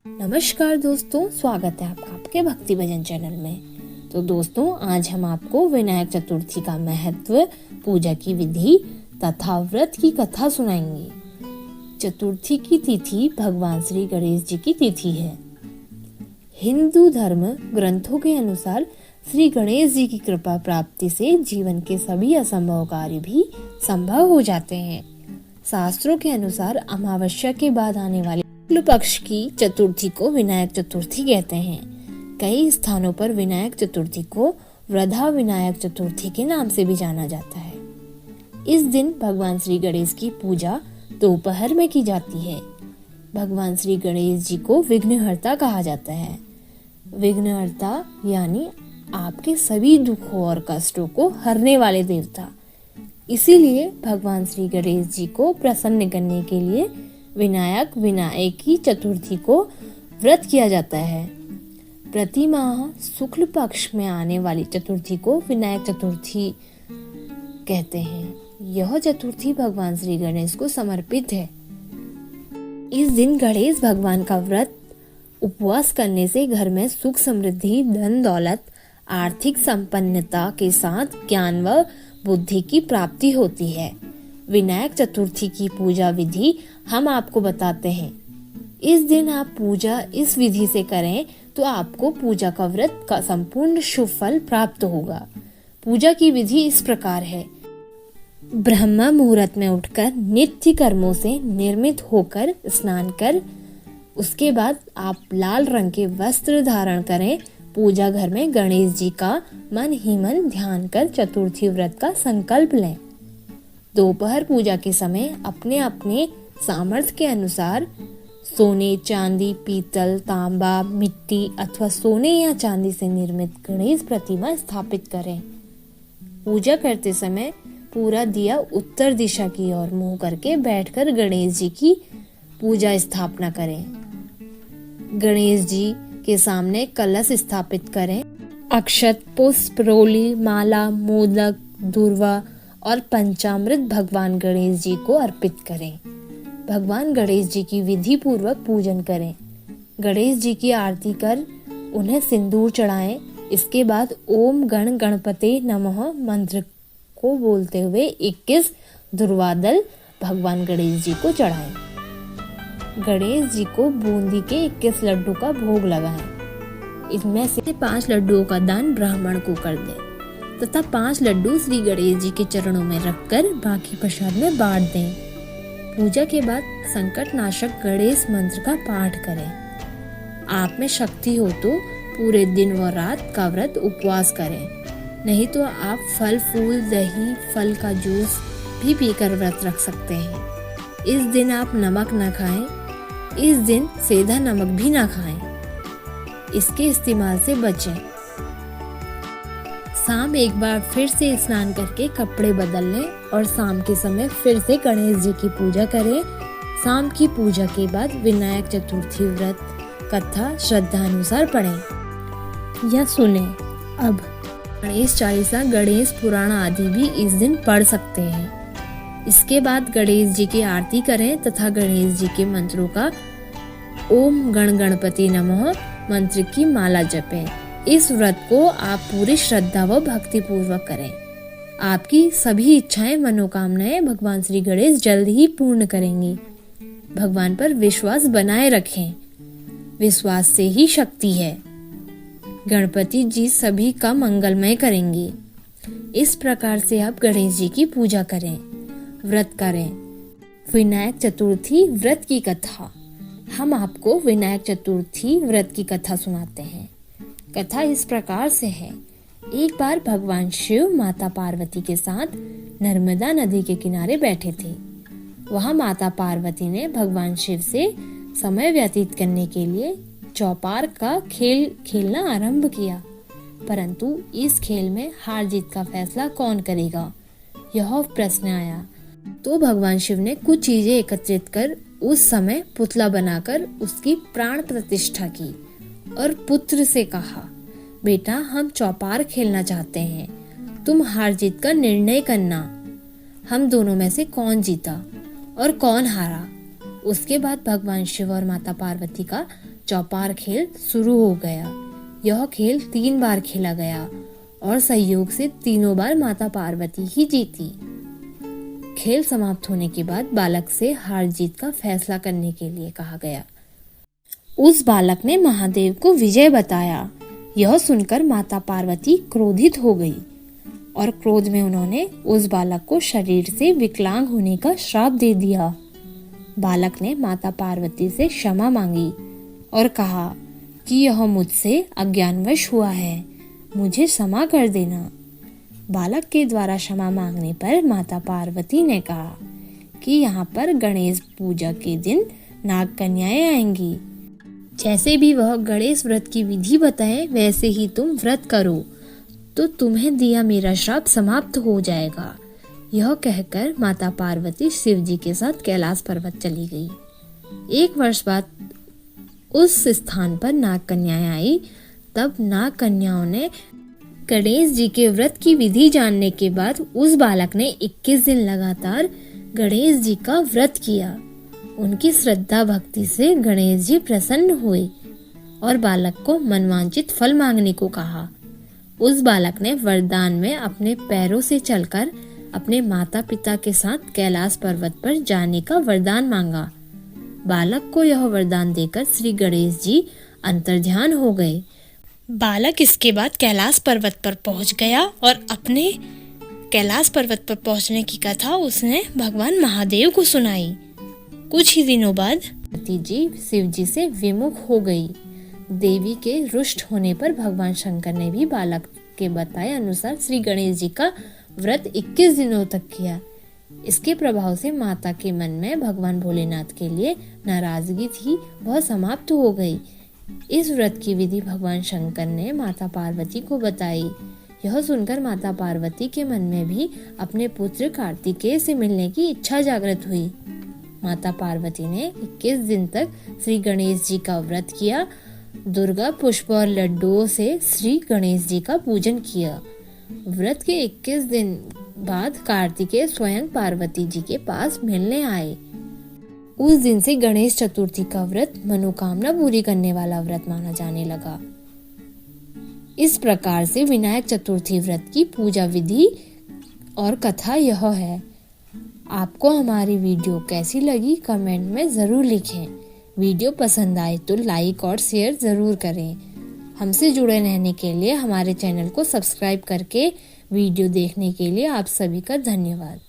नमस्कार दोस्तों, स्वागत है आपका आपके भक्ति भजन चैनल में। तो दोस्तों, आज हम आपको विनायक चतुर्थी का महत्व, पूजा की विधि तथा व्रत की कथा सुनाएंगे। चतुर्थी की तिथि भगवान श्री गणेश जी की तिथि है। हिंदू धर्म ग्रंथों के अनुसार श्री गणेश जी की कृपा प्राप्ति से जीवन के सभी असंभव कार्य भी संभव हो जाते हैं। शास्त्रों के अनुसार अमावस्या के बाद आने वाले शुक्ल पक्ष की चतुर्थी को विनायक चतुर्थी कहते हैं। कई स्थानों पर विनायक चतुर्थी को वृद्धा विनायक चतुर्थी के नाम से भी जाना जाता है। इस दिन भगवान श्री गणेश की पूजा दोपहर में की जाती है। भगवान श्री गणेश जी को विघ्नहर्ता कहा जाता है। विघ्नहर्ता यानी आपके सभी दुखों और कष्टों को हरने वाले देवता। इसीलिए भगवान श्री गणेश जी को प्रसन्न करने के लिए विनायकी चतुर्थी को व्रत किया जाता है। प्रति माह शुक्ल पक्ष में आने वाली चतुर्थी को विनायक चतुर्थी कहते हैं। यह चतुर्थी भगवान श्री गणेश को समर्पित है। इस दिन गणेश भगवान का व्रत उपवास करने से घर में सुख समृद्धि, धन दौलत, आर्थिक संपन्नता के साथ ज्ञान व बुद्धि की प्राप्ति होती है। विनायक चतुर्थी की पूजा विधि हम आपको बताते हैं। इस दिन आप पूजा इस विधि से करें तो आपको पूजा का व्रत का संपूर्ण शुभ फल प्राप्त होगा। पूजा की विधि इस प्रकार है। ब्रह्म मुहूर्त में उठकर नित्य कर्मों से निर्मित होकर स्नान कर उसके बाद आप लाल रंग के वस्त्र धारण करें। पूजा घर में गणेश जी का मन ही मन ध्यान कर चतुर्थी व्रत का संकल्प लें। दोपहर पूजा के समय अपने अपने सामर्थ्य के अनुसार सोने, चांदी, पीतल, तांबा, मिट्टी अथवा सोने या चांदी से निर्मित गणेश प्रतिमा स्थापित करें। पूजा करते समय पूरा दिया उत्तर दिशा की ओर मुंह करके बैठकर गणेश जी की पूजा स्थापना करें। गणेश जी के सामने कलश स्थापित करें। अक्षत, पुष्प, रोली, माला, मोदक, धूर्वा और पंचामृत भगवान गणेश जी को अर्पित करें। भगवान गणेश जी की विधि पूर्वक पूजन करें। गणेश जी की आरती कर उन्हें सिंदूर चढ़ाएं। इसके बाद ओम गण गणपते नमः मंत्र को बोलते हुए 21 धूर्वादल भगवान गणेश जी को चढ़ाएं। गणेश जी को बूंदी के 21 लड्डू का भोग लगाएं। इसमें से 5 लड्डुओं का दान ब्राह्मण को कर दें तथा 5 लड्डू श्री गणेश जी के चरणों में रखकर बाकी प्रसाद में बांट दें। पूजा के बाद संकट नाशक गणेश मंत्र का पाठ करें। आप में शक्ति हो तो पूरे दिन व रात का व्रत उपवास करें, नहीं तो आप फल फूल, दही, फल का जूस भी पीकर व्रत रख सकते हैं। इस दिन आप नमक न खाएं। इस दिन सेंधा नमक भी ना खाएं। इसके इस्तेमाल से बचें। शाम एक बार फिर से स्नान करके कपड़े बदल लें और शाम के समय फिर से गणेश जी की पूजा करें। शाम की पूजा के बाद विनायक चतुर्थी व्रत कथा श्रद्धानुसार पढ़ें या सुनें। अब गणेश चालीसा, गणेश पुराण आदि भी इस दिन पढ़ सकते हैं। इसके बाद गणेश जी की आरती करें तथा गणेश जी के मंत्रों का ओम गण गणपति नमः मंत्र की माला जपें। इस व्रत को आप पूरी श्रद्धा व भक्ति पूर्वक करें। आपकी सभी इच्छाएं, मनोकामनाएं भगवान श्री गणेश जल्द ही पूर्ण करेंगे। भगवान पर विश्वास बनाए रखें। विश्वास से ही शक्ति है। गणपति जी सभी का मंगलमय करेंगे। इस प्रकार से आप गणेश जी की पूजा करें, व्रत करें। विनायक चतुर्थी व्रत की कथा। हम आपको विनायक चतुर्थी व्रत की कथा सुनाते हैं। कथा इस प्रकार से है। एक बार भगवान शिव माता पार्वती के साथ नर्मदा नदी के किनारे बैठे थे। वहां माता पार्वती ने भगवान शिव से समय व्यतीत करने के लिए चौपार का खेल खेलना आरंभ किया। परंतु इस खेल में हार जीत का फैसला कौन करेगा, यह प्रश्न आया। तो भगवान शिव ने कुछ चीजें एकत्रित कर उस समय पुतला बनाकर उसकी प्राण प्रतिष्ठा की और पुत्र से कहा, बेटा हम चौपार खेलना चाहते हैं, तुम हार जीत का निर्णय करना। हम दोनों में से कौन जीता और कौन हारा। उसके बाद भगवान शिव और माता पार्वती का चौपार खेल शुरू हो गया। यह खेल 3 बार खेला गया और संयोग से तीनों बार माता पार्वती ही जीती। खेल समाप्त होने के बाद बालक से हार जीत का फैसला करने के लिए कहा गया। उस बालक ने महादेव को विजय बताया। यह सुनकर माता पार्वती क्रोधित हो गई और क्रोध में उन्होंने उस बालक को शरीर से विकलांग होने का श्राप दे दिया। बालक ने माता पार्वती से क्षमा मांगी और कहा कि यह मुझसे अज्ञानवश हुआ है, मुझे क्षमा कर देना। बालक के द्वारा क्षमा मांगने पर माता पार्वती ने कहा कि यहाँ पर गणेश पूजा के दिन नाग कन्याएं आएंगी। जैसे भी वह गणेश व्रत की विधि बताए वैसे ही तुम व्रत करो तो तुम्हें दिया मेरा श्राप समाप्त हो जाएगा। यह कहकर माता पार्वती शिव जी के साथ कैलाश पर्वत चली गई। 1 वर्ष बाद उस स्थान पर नाग कन्याएं आई। तब नाग कन्याओं ने गणेश जी के व्रत की विधि जानने के बाद उस बालक ने 21 दिन लगातार गणेश जी का व्रत किया। उनकी श्रद्धा भक्ति से गणेश जी प्रसन्न हुए और बालक को मनवांचित फल मांगने को कहा। उस बालक ने वरदान में अपने पैरों से चलकर अपने माता पिता के साथ कैलाश पर्वत पर जाने का वरदान मांगा। बालक को यह वरदान देकर श्री गणेश जी अंतर्ध्यान हो गए। बालक इसके बाद कैलाश पर्वत पर पहुंच गया और अपने कैलाश पर्वत पर पहुंचने की कथा उसने भगवान महादेव को सुनाई। कुछ ही दिनों बाद पार्वती जी शिव जी से विमुख हो गई। देवी के रुष्ट होने पर भगवान शंकर ने भी बालक के बताए अनुसार श्री गणेश जी का व्रत 21 दिनों तक किया। इसके प्रभाव से माता के मन में भगवान भोलेनाथ के लिए नाराजगी थी, वह समाप्त हो गई। इस व्रत की विधि भगवान शंकर ने माता पार्वती को बताई। यह सुनकर माता पार्वती के मन में भी अपने पुत्र कार्तिकेय से मिलने की इच्छा जागृत हुई। माता पार्वती ने 21 दिन तक श्री गणेश जी का व्रत किया। दुर्गा पुष्प और लड्डुओं से श्री गणेश जी का पूजन किया। व्रत के 21 दिन बाद कार्तिकेय स्वयं पार्वती जी के पास मिलने आए। उस दिन से गणेश चतुर्थी का व्रत मनोकामना पूरी करने वाला व्रत माना जाने लगा। इस प्रकार से विनायक चतुर्थी व्रत की पूजा विधि और कथा यह है। आपको हमारी वीडियो कैसी लगी कमेंट में जरूर लिखें। वीडियो पसंद आए तो लाइक और शेयर जरूर करें। हमसे जुड़े रहने के लिए हमारे चैनल को सब्सक्राइब करके वीडियो देखने के लिए आप सभी का धन्यवाद।